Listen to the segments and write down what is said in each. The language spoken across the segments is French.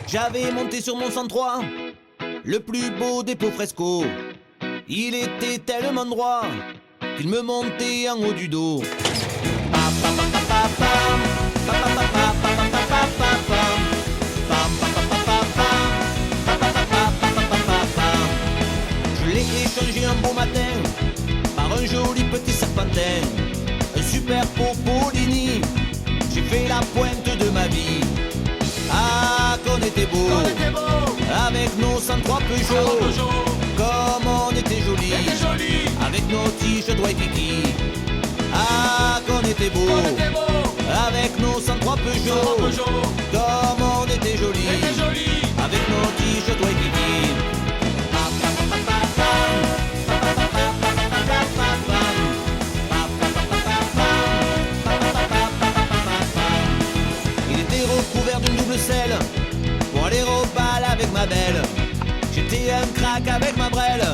J'avais monté sur mon 103 le plus beau des pots fresco. Il était tellement droit qu'il me montait en haut du dos. Je l'ai échangé un beau matin par un joli petit serpentin, un super Popolini. J'ai fait la pointe de ma vie. Ah, qu'on était beau, avec nos 103 Peugeot. Comme on était joli, avec nos t-shirts Waikiki. Ah, qu'on était beau, avec nos 103 Peugeot. Comme on était joli, avec nos t-shirts Waikiki. Il était recouvert d'une double selle pour aller au bal avec ma belle. J'étais un crack avec ma brelle,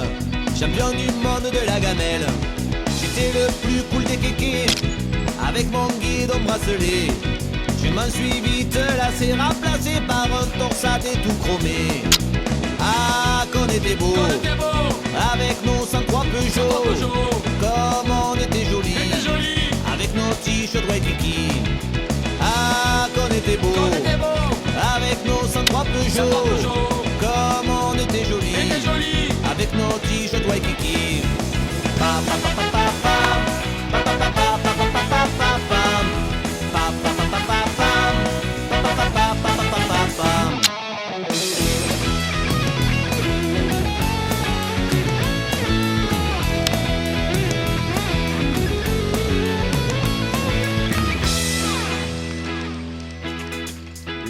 champion du monde de la gamelle. J'étais le plus cool des kékés, avec mon guidon bracelet. Je m'en suis vite lassé, remplacé par un torsadé tout chromé. Ah, qu'on était beau, avec nos 103 Peugeot. Comme on était joli, avec nos t-shirts Waikiki. Ah, qu'on était beau, avec nos 103 Peugeot. Comme on était joli, avec nos t-shirts Waikiki.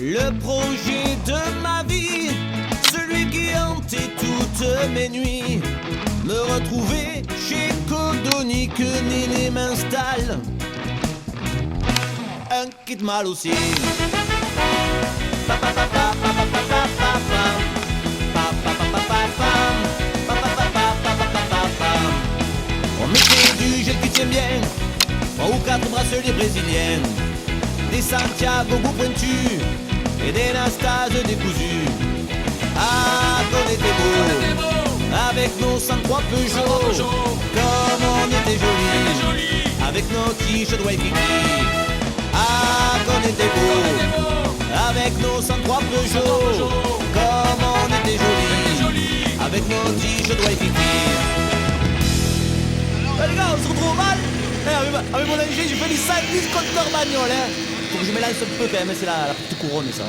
Le projet de ma vie, celui qui hantait toutes mes nuits, me retrouver chez Codonic, Néné m'installe un kit mal aussi. On mettait du gel qui tient bien, 3 ou 4 bracelets brésiliens, des Santiago goût pointus et des Nastas décousus. Ah, qu'on était beau, avec nos 103 Peugeot. Comme on était joli, avec nos t-shirts Waikiki. Ah, qu'on était beau, avec nos 103 Peugeot. Comme on était joli, avec nos t-shirts Waikiki. Les gars, on se retrouve mal. Avec mon ingé, j'ai fait des 5 compteurs bagnole. Faut que je me lance un peu quand même, c'est la petite couronne ça.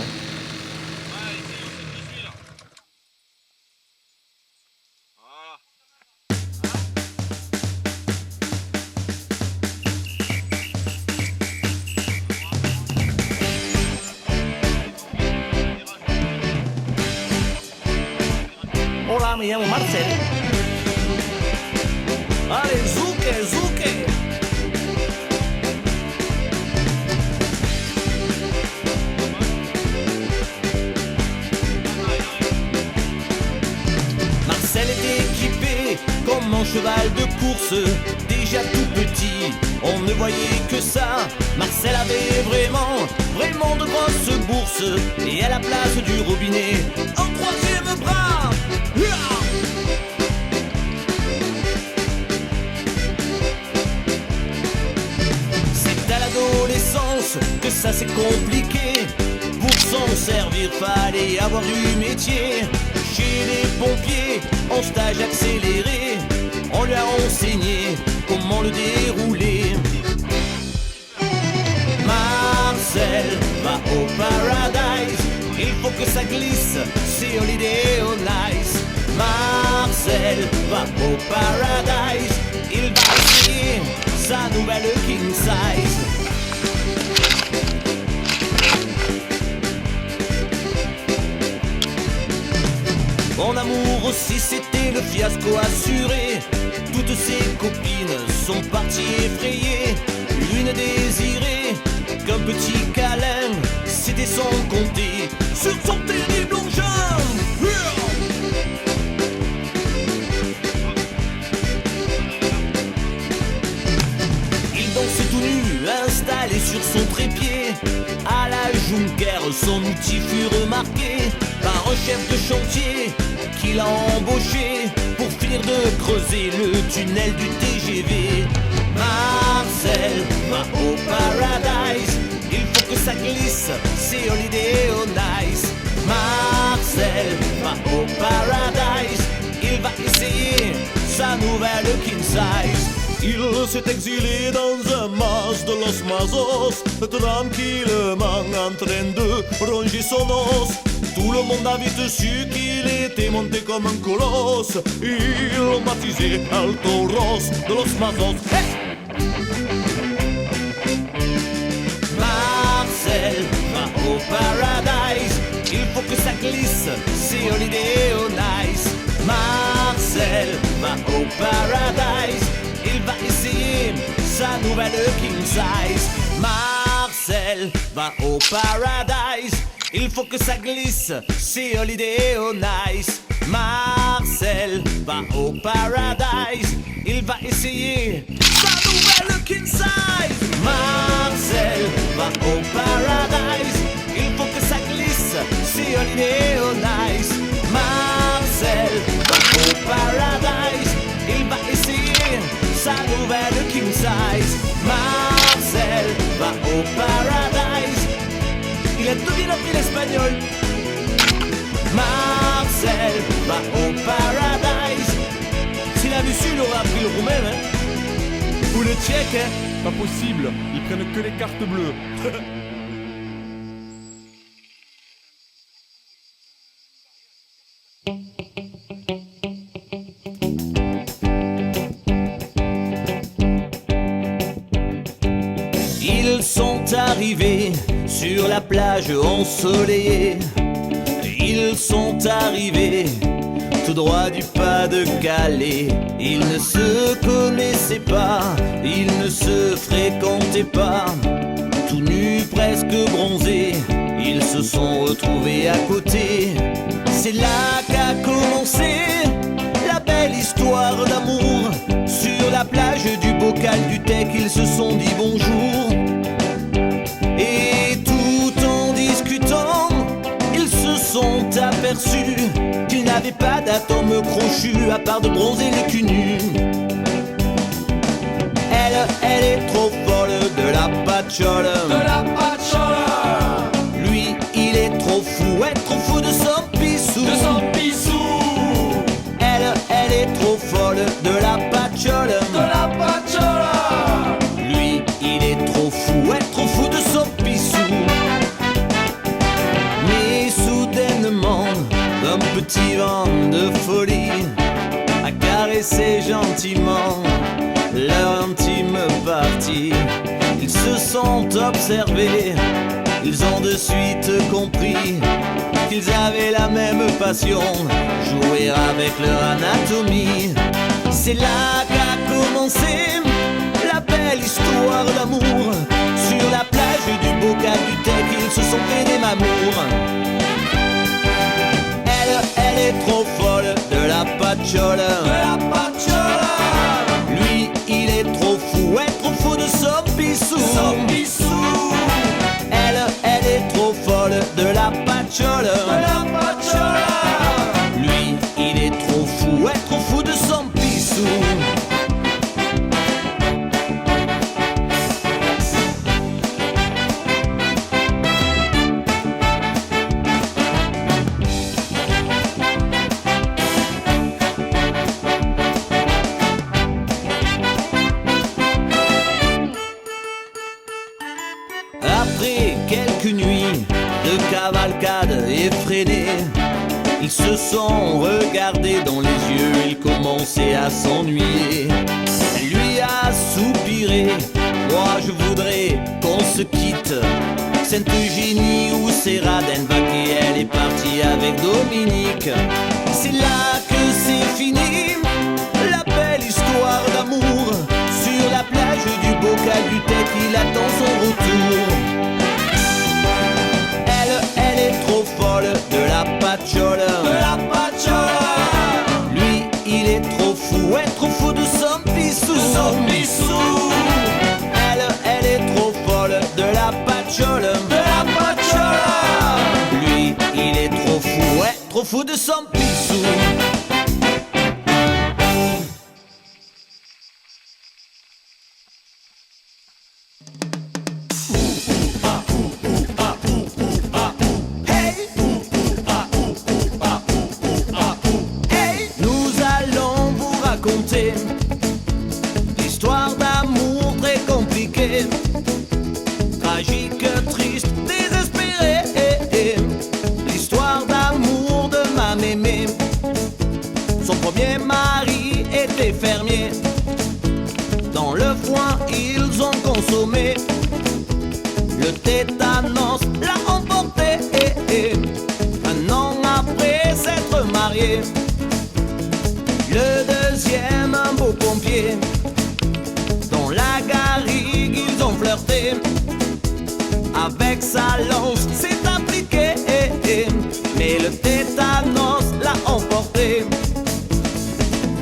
Hola, me llamo Marcel. Allez, zuke, zuke. Marcel était équipé comme mon cheval de course. Déjà tout petit, on ne voyait que ça. Marcel avait vraiment de grosses bourses. Et à la place du robinet, un troisième bras. C'est à l'adolescence que ça s'est compliqué. Pour s'en servir, fallait avoir du métier. Chez les pompiers, en stage accéléré, on lui a enseigné comment le dérouler. Marcel va au paradise, il faut que ça glisse, c'est holiday on ice. Marcel va au paradise, il va essayer sa nouvelle king size. Mon amour aussi c'était le fiasco assuré. Toutes ses copines sont parties effrayées. L'une désirait qu'un petit câlin, c'était son compter sur son terrible engin. Il dansait tout nu, installé sur son trépied, à la Junker son outil fut remarqué par un chef de chantier qu'il a embauché pour finir de creuser le tunnel du TGV. Marcel va au paradise, il faut que ça glisse, c'est Holiday on Ice. Marcel va au paradise, il va essayer sa nouvelle king size. Il s'est exilé dans un mas de los Mazos, tranquillement en train de ronger son os. Tout le monde a vite su qu'il était monté comme un colosse. Ils l'ont baptisé El Toros de los Mazos. Hey! Marcel va au paradise, il faut que ça glisse, c'est Holiday on Ice. Marcel va au paradise, il va essayer sa nouvelle king size. Marcel va au paradise, il faut que ça glisse, c'est Holiday on Ice. Marcel va au paradise, il va essayer sa nouvelle king size. Marcel va au paradise, il faut que ça glisse, c'est Holiday on Ice. Marcel va au paradise, il va essayer sa nouvelle king size. Marcel va au paradise, il a tout bien appris l'espagnol. Marcel va au paradise, s'il avait su, il aurait appris le roumain, hein. Ou le tchèque, hein. Pas possible, ils prennent que les cartes bleues. Ils sont arrivés sur la plage ensoleillée. Ils sont arrivés tout droit du Pas-de-Calais. Ils ne se connaissaient pas, ils ne se fréquentaient pas. Tout nus, presque bronzés, ils se sont retrouvés à côté. C'est là qu'a commencé la belle histoire d'amour. Sur la plage du Bocal du Tech, ils se sont dit bonjour. Et tout en discutant, ils se sont aperçus qu'ils n'avaient pas d'atome crochu à part de bronzer le cul nu. Elle est trop folle de la patchole. De la patchola, Lui, il est trop fou, de son pissou. de son pissou, Elle est trop folle de la patchole. de la patchola, Lui, il est trop fou de son pissou. Mais soudainement, un petit vent de folie a caressé gentiment leur intime partie. Ils se sont observés, ils ont de suite compris qu'ils avaient la même passion, jouer avec leur anatomie. C'est là qu'a commencé la belle histoire d'amour. Sur la plage du Bocal du Tech, ils se sont fait des mamours. Elle est trop folle de la patchole. de la patchola, Lui, il est trop fou de son pissou. son pissou, Elle est trop folle de la patchole. de la patchola, Lui, il est trop fou de son pissou. Après quelques nuits de cavalcade effrénée, ils se sont regardés dans les yeux, ils commençaient à s'ennuyer. Elle lui a soupiré, moi je voudrais qu'on se quitte. Sainte-Eugénie ou Serradenbach, et elle est partie avec Dominique. C'est là que c'est fini, la belle histoire d'amour. Sur la plage du Bocal du Tech, il attend son retour. Elle est trop folle de la patchole. de la patchola, Lui, il est trop fou de son pissou. son pissou, Elle est trop folle de la patchole. de la patchola, trop fou de son pissou. Nous allons vous raconter l'histoire d'amour très compliquée, tragique, triste, désespérée. L'histoire d'amour de ma mémé. Son premier mari était fermier. Dans le foin ils ont consommé. Le tétanos l'a emporté. Un an après s'être marié. Le deuxième, un beau pompier. Dans la garrigue ils ont flirté. Avec sa lance s'est appliqué. Mais le tétanos l'a emporté.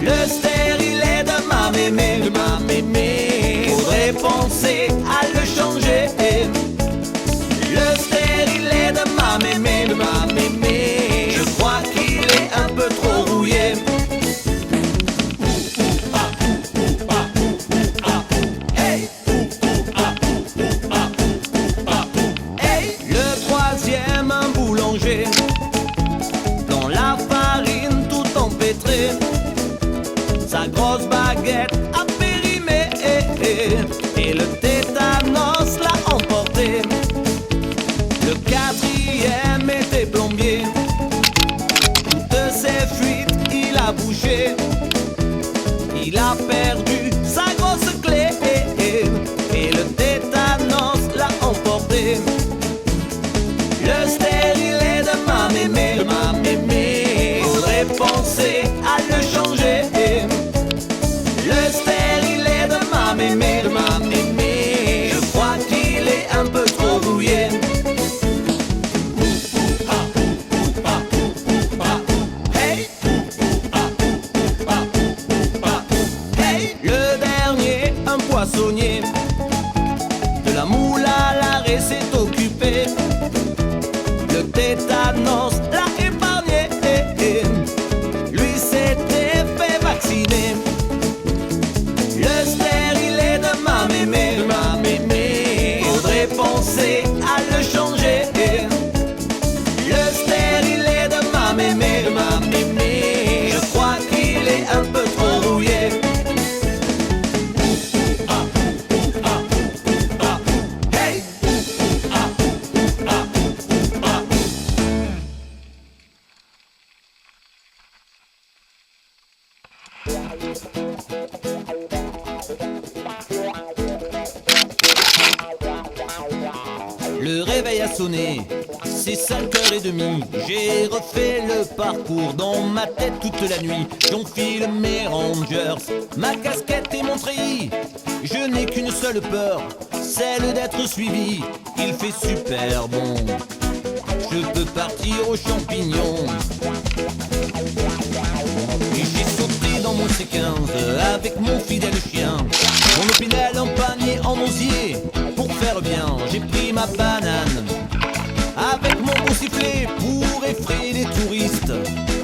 Le stérilet de ma mémé, faudrait penser à le changer. Le stérilet de ma mémé, je crois qu'il est un peu trop rouillé. Le troisième, un boulanger. Dans la farine tout empêtré. Sa grosse baguette a périmé. Et le tétanos l'a emporté. Le quatrième était plombier. De ses fuites il a bouché. Il a perdu sa grosse clé. Et le tétanos l'a emporté. Le stérilet de ma mémé, faudrait penser à le changer. Le stérilet de ma mémé, je crois qu'il est un peu trop rouillé. Le dernier, un poissonnier. De la moule à l'arrêt s'est occupé. Le tétanos l'a épargné. Lui s'était fait vacciner. Le stérilet de ma mémé, faudrait penser à le changer. Le stérilet de ma mémé, je crois qu'il est un peu trop rouillé. Le réveil a sonné, c'est 5h30. J'ai refait le parcours dans ma tête toute la nuit. J'enfile mes Rangers, ma casquette et mon treillis. Je n'ai qu'une seule peur, celle d'être suivi. Il fait super bon, je peux partir aux champignons. Et j'ai sauté dans mon C15 avec mon fidèle chien. Mon opinel en panier en osier. Pour faire bien, j'ai pris ma banane avec mon bon sifflet pour effrayer les touristes.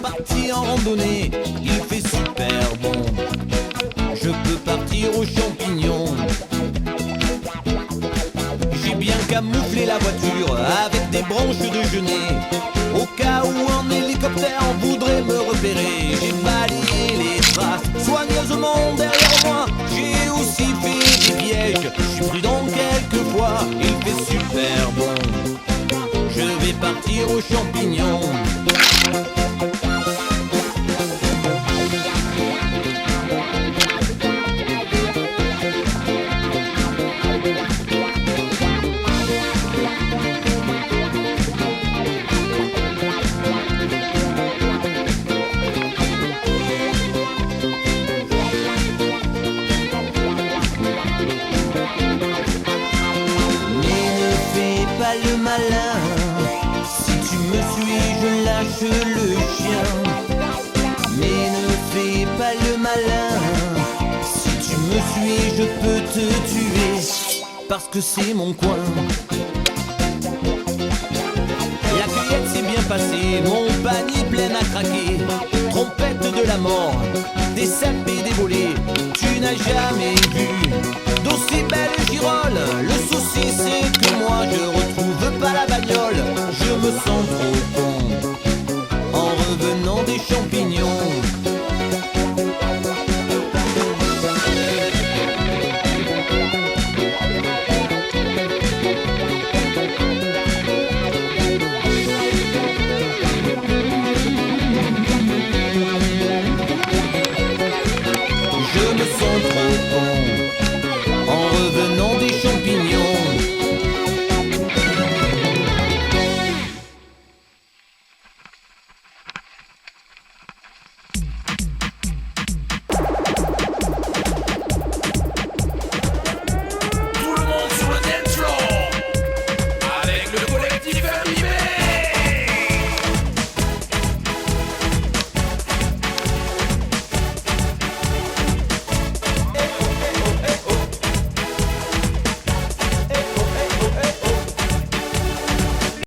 Parti en randonnée, il fait super bon. Je peux partir aux champignons. J'ai bien camouflé la voiture avec des branches de genêt. Au cas où un hélicoptère voudrait me repérer, j'ai balayé les traces soigneusement derrière moi. J'ai aussi fait des pièges, je suis prudent quelquefois. Il fait super bon, je vais partir aux champignons. Le malin, si tu me suis, je lâche le chien. Mais ne fais pas le malin, si tu me suis, je peux te tuer, parce que c'est mon coin. La cueillette s'est bien passée, mon panier plein craquer, trompette de la mort, des cèpes et des volets. Tu n'as jamais vu d'aussi belle girole. Le souci c'est que moi je retrouve pas la bagnole. Je me sens trop con en revenant des champs